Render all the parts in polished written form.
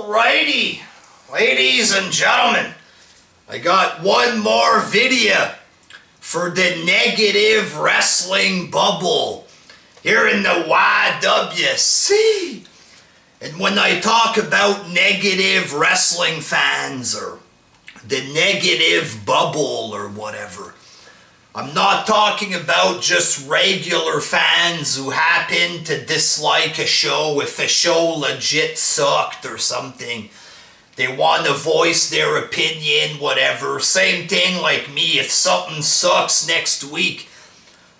Alrighty, ladies and gentlemen, I got one more video for the negative wrestling bubble here in the YWC. And when I talk about negative wrestling fans or the negative bubble or whatever, I'm not talking about just regular fans who happen to dislike a show if a show legit sucked or something. They want to voice their opinion, whatever. Same thing like me. If something sucks next week,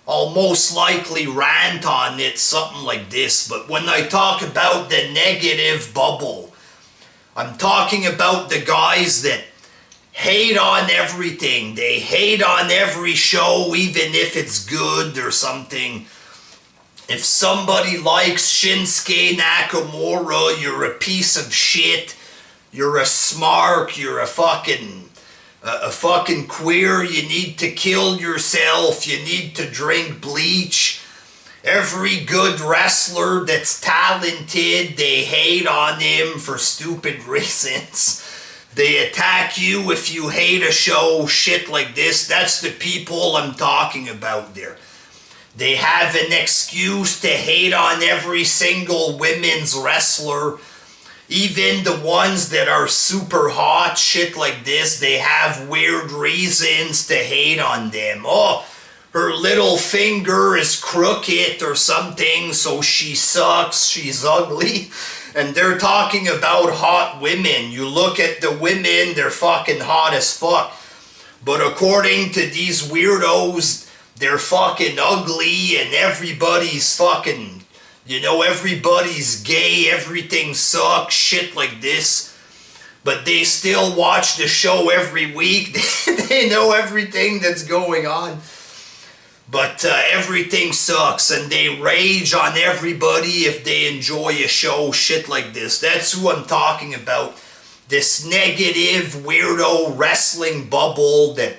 I'll most likely rant on it, something like this. But when I talk about the negative bubble, I'm talking about the guys that hate on everything. They hate on every show, even if it's good or something. If somebody likes Shinsuke Nakamura, you're a piece of shit. You're a smark. You're a fucking queer. You need to kill yourself. You need to drink bleach. Every good wrestler that's talented, they hate on him for stupid reasons. They attack you if you hate a show, shit like this. That's the people I'm talking about there. They have an excuse to hate on every single women's wrestler. Even the ones that are super hot, shit like this, they have weird reasons to hate on them. Oh, her little finger is crooked or something, so she sucks, she's ugly. And they're talking about hot women. You look at the women, they're fucking hot as fuck. But according to these weirdos, they're fucking ugly and everybody's fucking, everybody's gay, everything sucks, shit like this. But they still watch the show every week. They know everything that's going on. But everything sucks and they rage on everybody if they enjoy a show, shit like this. That's who I'm talking about. This negative, weirdo wrestling bubble that,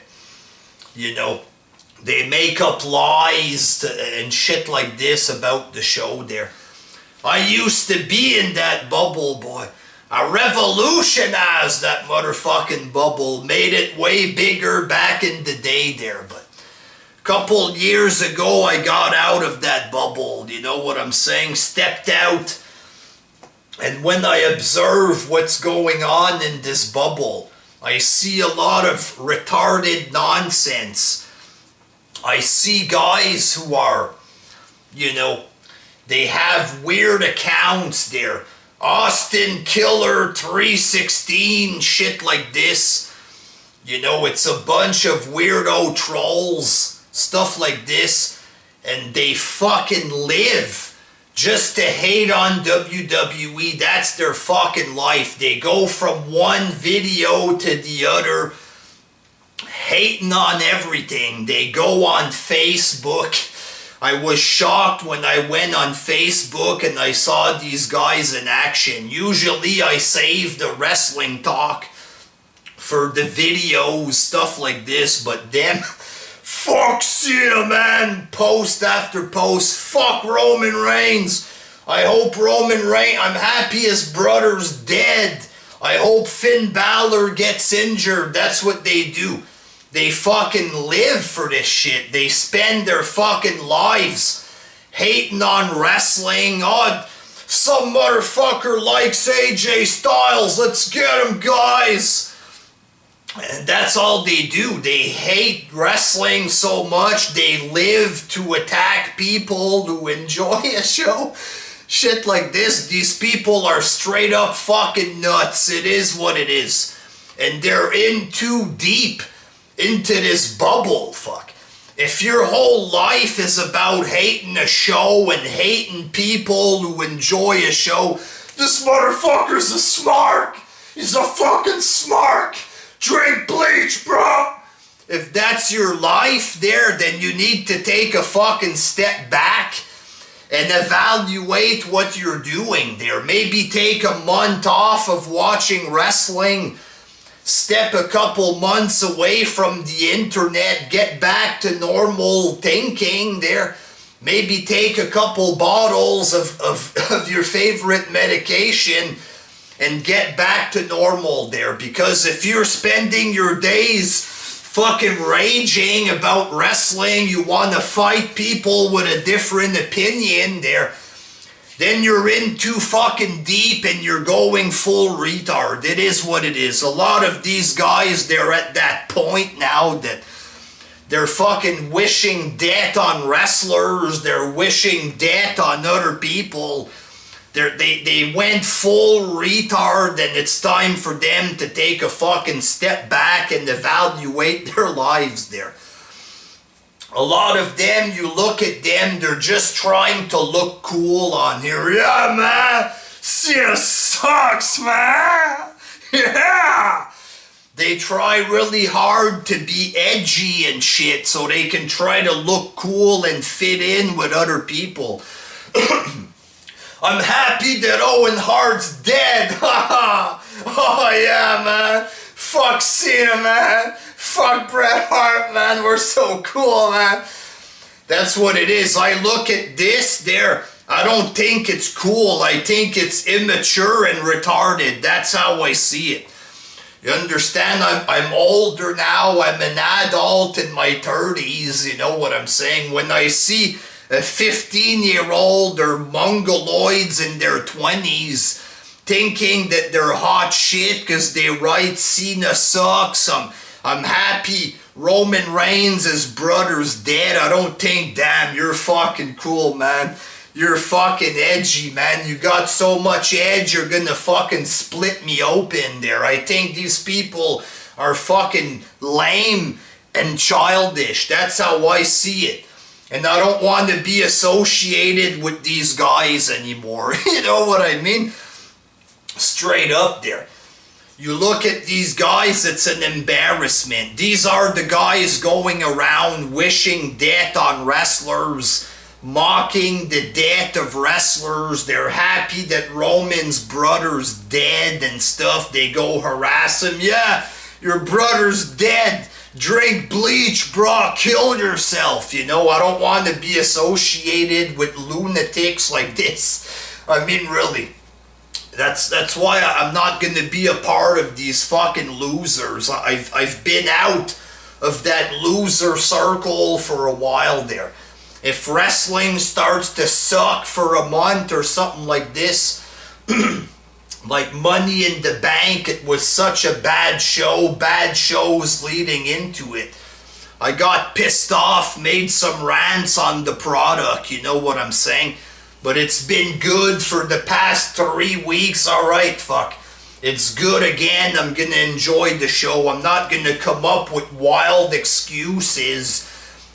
they make up lies and shit like this about the show there. I used to be in that bubble, boy. I revolutionized that motherfucking bubble. Made it way bigger back in the day there, but couple years ago, I got out of that bubble, you know what I'm saying? Stepped out, and when I observe what's going on in this bubble, I see a lot of retarded nonsense. I see guys who are, they have weird accounts there. Austin Killer 316, shit like this. It's a bunch of weirdo trolls. Stuff like this, and they fucking live just to hate on WWE. That's their fucking life. They go from one video to the other, hating on everything. They go on Facebook. I was shocked when I went on Facebook and I saw these guys in action. Usually I save the wrestling talk for the videos, stuff like this, but them Foxy Man, post after post. Fuck Roman Reigns. I hope I'm happy his brother's dead. I hope Finn Balor gets injured. That's what they do. They fucking live for this shit. They spend their fucking lives hating on wrestling. Oh, some motherfucker likes AJ Styles. Let's get him, guys. And that's all they do. They hate wrestling so much, they live to attack people who enjoy a show. Shit like this. These people are straight up fucking nuts. It is what it is. And they're in too deep into this bubble, fuck. If your whole life is about hating a show and hating people who enjoy a show, this motherfucker's a smark. He's a fucking smark. Drink bleach, bro! If that's your life there, then you need to take a fucking step back and evaluate what you're doing there. Maybe take a month off of watching wrestling. Step a couple months away from the internet. Get back to normal thinking there. Maybe take a couple bottles of your favorite medication and get back to normal there. Because if you're spending your days fucking raging about wrestling, you want to fight people with a different opinion there, then you're in too fucking deep and you're going full retard. It is what it is. A lot of these guys, they're at that point now that they're fucking wishing death on wrestlers. They're wishing death on other people. They went full retard, and it's time for them to take a fucking step back and evaluate their lives there. A lot of them, you look at them, they're just trying to look cool on here. Yeah, man, Cena sucks, man. Yeah. They try really hard to be edgy and shit so they can try to look cool and fit in with other people. I'm happy that Owen Hart's dead. Oh yeah, man. Fuck Cena, man. Fuck Bret Hart, man. We're so cool, man. That's what it is. I look at this there. I don't think it's cool. I think it's immature and retarded. That's how I see it. You understand? I'm older now. I'm an adult in my 30s. You know what I'm saying? When I see a 15-year-old or mongoloids in their 20s thinking that they're hot shit because they write Cena sucks, I'm happy Roman Reigns' brother's dead. I don't think, damn, you're fucking cool, man. You're fucking edgy, man. You got so much edge, you're gonna fucking split me open there. I think these people are fucking lame and childish. That's how I see it. And I don't want to be associated with these guys anymore. You know what I mean? Straight up there. You look at these guys, it's an embarrassment. These are the guys going around wishing death on wrestlers, mocking the death of wrestlers. They're happy that Roman's brother's dead and stuff. They go harass him. Yeah, your brother's dead. Drink bleach, bro. Kill yourself. You know, I don't want to be associated with lunatics like this. I mean, really. That's why I'm not going to be a part of these fucking losers. I've been out of that loser circle for a while there. If wrestling starts to suck for a month or something like this, like Money in the Bank, it was such a bad show, bad shows leading into it. I got pissed off, made some rants on the product, you know what I'm saying? But it's been good for the past 3 weeks, alright, fuck. It's good again, I'm gonna enjoy the show. I'm not gonna come up with wild excuses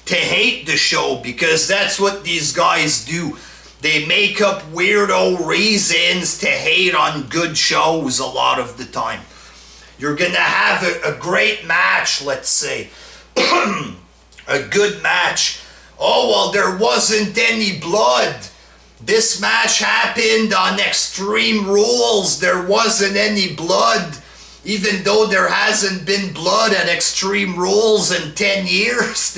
to hate the show, because that's what these guys do. They make up weirdo reasons to hate on good shows a lot of the time. You're gonna have a great match, let's say. A good match. Oh, well, there wasn't any blood. This match happened on Extreme Rules. There wasn't any blood. Even though there hasn't been blood at Extreme Rules in 10 years.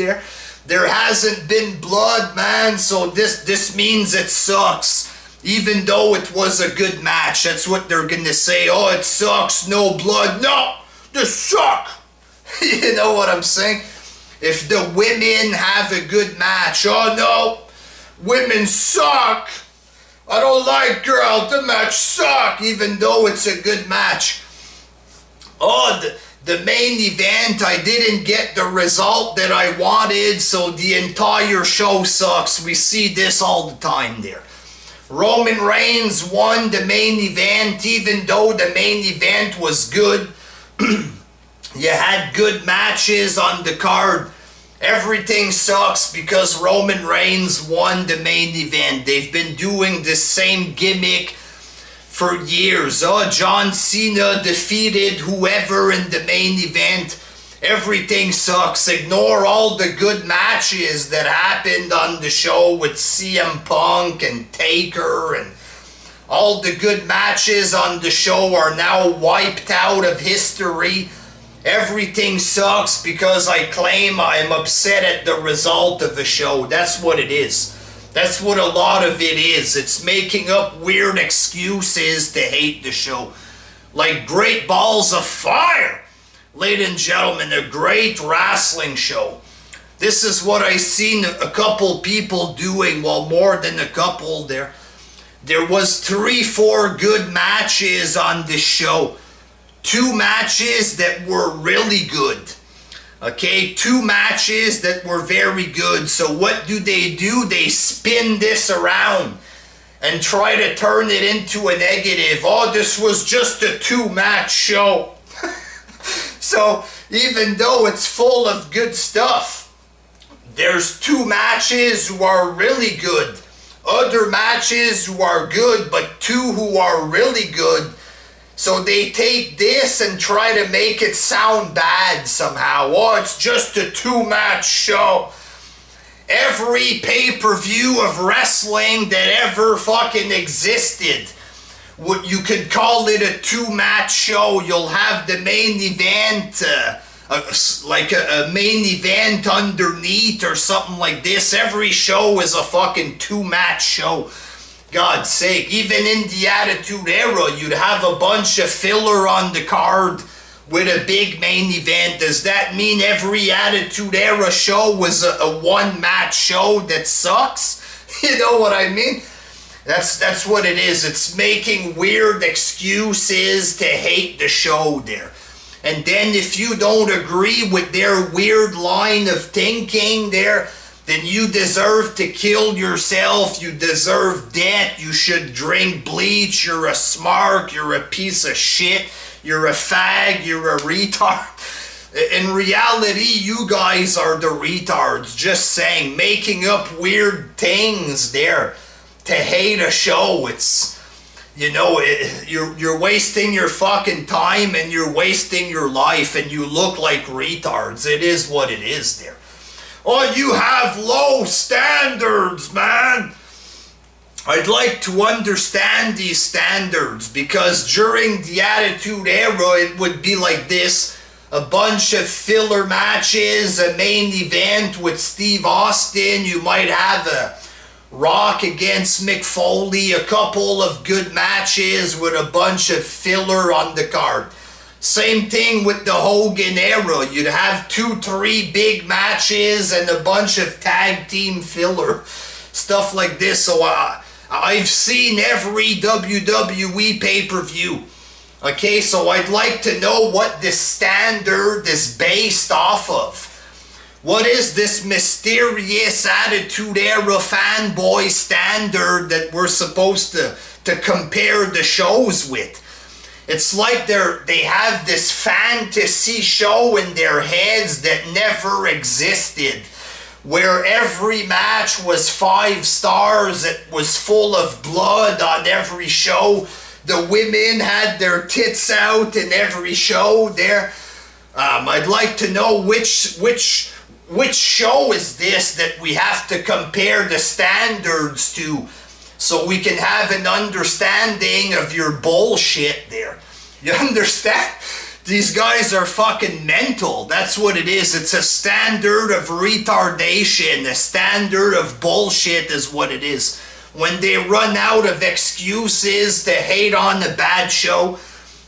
There hasn't been blood, man, so this means it sucks. Even though it was a good match, that's what they're gonna say. Oh, it sucks, no blood. No, this suck. You know what I'm saying? If the women have a good match, oh no, women suck. I don't like girls, the match suck, even though it's a good match. Oh, the main event, I didn't get the result that I wanted, so the entire show sucks. We see this all the time there. Roman Reigns won the main event, even though the main event was good. You had good matches on the card. Everything sucks because Roman Reigns won the main event. They've been doing the same gimmick for years. Oh, John Cena defeated whoever in the main event. Everything sucks. Ignore all the good matches that happened on the show with CM Punk and Taker, and all the good matches on the show are now wiped out of history. Everything sucks because I claim I'm upset at the result of the show. That's what it is. That's what a lot of it is. It's making up weird excuses to hate the show. like great balls of fire. Ladies and gentlemen, a great wrestling show. This is what I seen a couple people doing, well, more than a couple there. There was 3-4 good matches on this show. 2 matches that were really good. Okay, 2 matches that were very good. So what do? They spin this around and try to turn it into a negative. Oh, this was just a 2-match show. So even though it's full of good stuff, there's 2 matches who are really good. Other matches who are good, but 2 who are really good. So they take this and try to make it sound bad somehow. Oh, it's just a 2-match show. Every pay-per-view of wrestling that ever fucking existed, you could call it a 2-match show. You'll have the main event, like a main event underneath or something like this. Every show is a fucking 2-match show. God's sake, even in the Attitude Era, you'd have a bunch of filler on the card with a big main event. Does that mean every Attitude Era show was a 1-match show that sucks? You know what I mean? That's what it is. It's making weird excuses to hate the show there. And then if you don't agree with their weird line of thinking there, then you deserve to kill yourself. You deserve death. You should drink bleach. You're a smart. You're a piece of shit. You're a fag. You're a retard. In reality, you guys are the retards. Just saying, making up weird things there to hate a show. It's, you know, you're wasting your fucking time and you're wasting your life and you look like retards. It is what it is there. Oh, you have low standards, man. I'd like to understand these standards, because during the Attitude Era, it would be like this. A bunch of filler matches, a main event with Steve Austin. You might have a Rock against Mick Foley, a couple of good matches with a bunch of filler on the card. Same thing with the Hogan era. You'd have 2-3 big matches and a bunch of tag team filler. Stuff like this. So I've seen every WWE pay-per-view. Okay, so I'd like to know what this standard is based off of. What is this mysterious Attitude Era fanboy standard that we're supposed to compare the shows with? It's like they have this fantasy show in their heads that never existed, where every match was 5 stars, it was full of blood on every show. The women had their tits out in every show there. I'd like to know which show is this that we have to compare the standards to, so we can have an understanding of your bullshit there. You understand? These guys are fucking mental. That's what it is. It's a standard of retardation. A standard of bullshit is what it is. When they run out of excuses to hate on a bad show,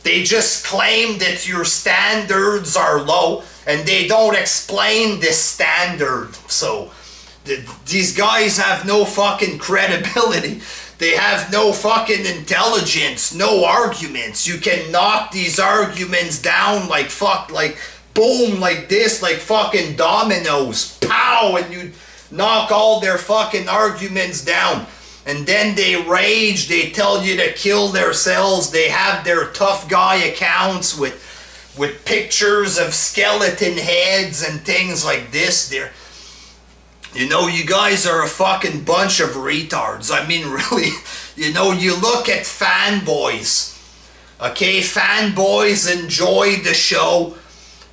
they just claim that your standards are low, and they don't explain this standard. So these guys have no fucking credibility. They have no fucking intelligence, no arguments. You can knock these arguments down like boom, like this, like fucking dominoes. Pow! And you knock all their fucking arguments down. And then they rage, they tell you to kill themselves. They have their tough guy accounts with pictures of skeleton heads and things like this there. You know, you guys are a fucking bunch of retards. I mean, really, you know, you look at Fanboys. Okay, Fanboys enjoy the show.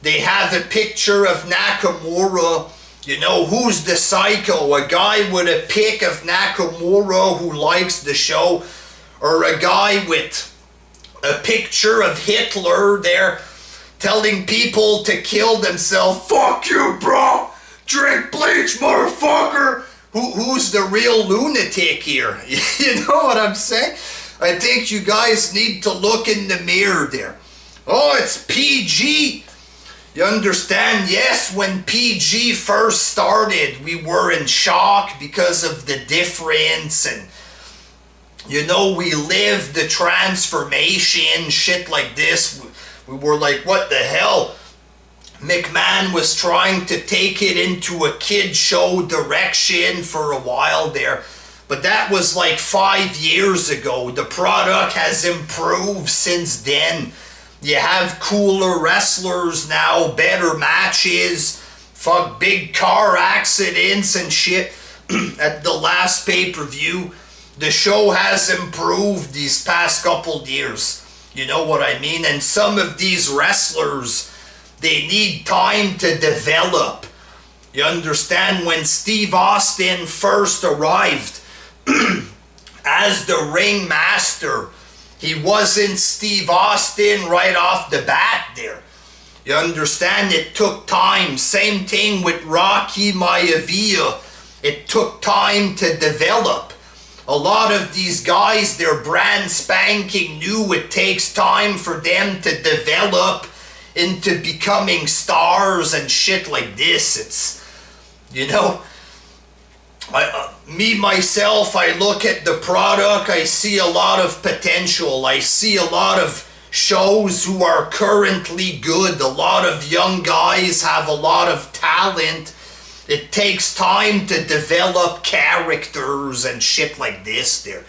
They have a picture of Nakamura. You know, who's the psycho? A guy with a pic of Nakamura who likes the show, or a guy with a picture of Hitler there telling people to kill themselves? Fuck you, bro! Drink bleach, motherfucker! Who's the real lunatic here? You know what I'm saying? I think you guys need to look in the mirror there. Oh, it's PG. You understand? Yes, when PG first started, we were in shock because of the difference, and you know, we lived the transformation, shit like this. We were like, what the hell? McMahon was trying to take it into a kid show direction for a while there. But that was like 5 years ago. The product has improved since then. You have cooler wrestlers now, better matches, fuck big car accidents and shit. At the last pay-per-view, the show has improved these past couple years. You know what I mean? And some of these wrestlers, they need time to develop. You understand? When Steve Austin first arrived as the ring master, he wasn't Steve Austin right off the bat there. You understand? It took time. Same thing with Rocky Maivia. It took time to develop. A lot of these guys, they're brand spanking new. It takes time for them to develop into becoming stars and shit like this. It's, you know, myself, I look at the product, I see a lot of potential. I see a lot of shows who are currently good. A lot of young guys have a lot of talent. It takes time to develop characters and shit like this there.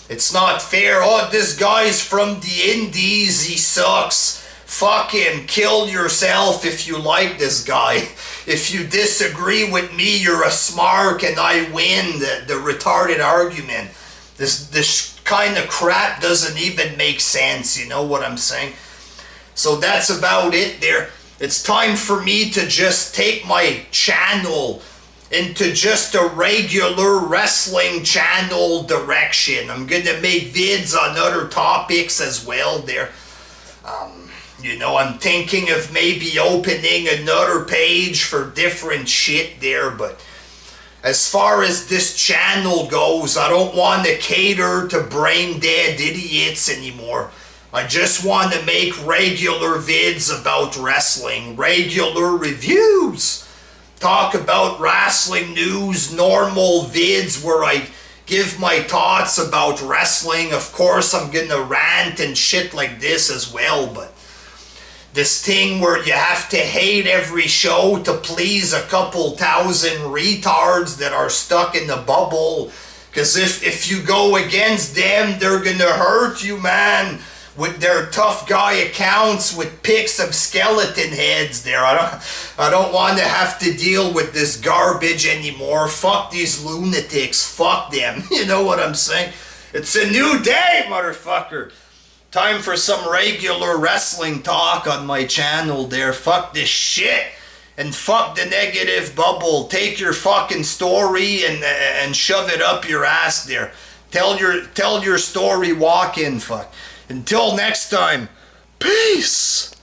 It's not fair. Oh, this guy's from the indies, he sucks. Fuck him, kill yourself if you like this guy. If you disagree with me, you're a smark and I win the retarded argument. This kind of crap doesn't even make sense, you know what I'm saying? So that's about it there. It's time for me to just take my channel into just a regular wrestling channel direction. I'm gonna make vids on other topics as well there. You know, I'm thinking of maybe opening another page for different shit there, but as far as this channel goes, I don't want to cater to brain dead idiots anymore. I just want to make regular vids about wrestling, regular reviews, talk about wrestling news, normal vids where I give my thoughts about wrestling. Of course, I'm gonna rant and shit like this as well, but this thing where you have to hate every show to please a couple thousand retards that are stuck in the bubble, because if you go against them, they're gonna hurt you, man, with their tough guy accounts with pics of skeleton heads there. I don't want to have to deal with this garbage anymore. Fuck these lunatics. Fuck them. You know what I'm saying? It's a new day, motherfucker. Time for some regular wrestling talk on my channel there. Fuck this shit. And fuck the negative bubble. Take your fucking story and shove it up your ass there. Tell your story, walk in, fuck. Until next time, peace!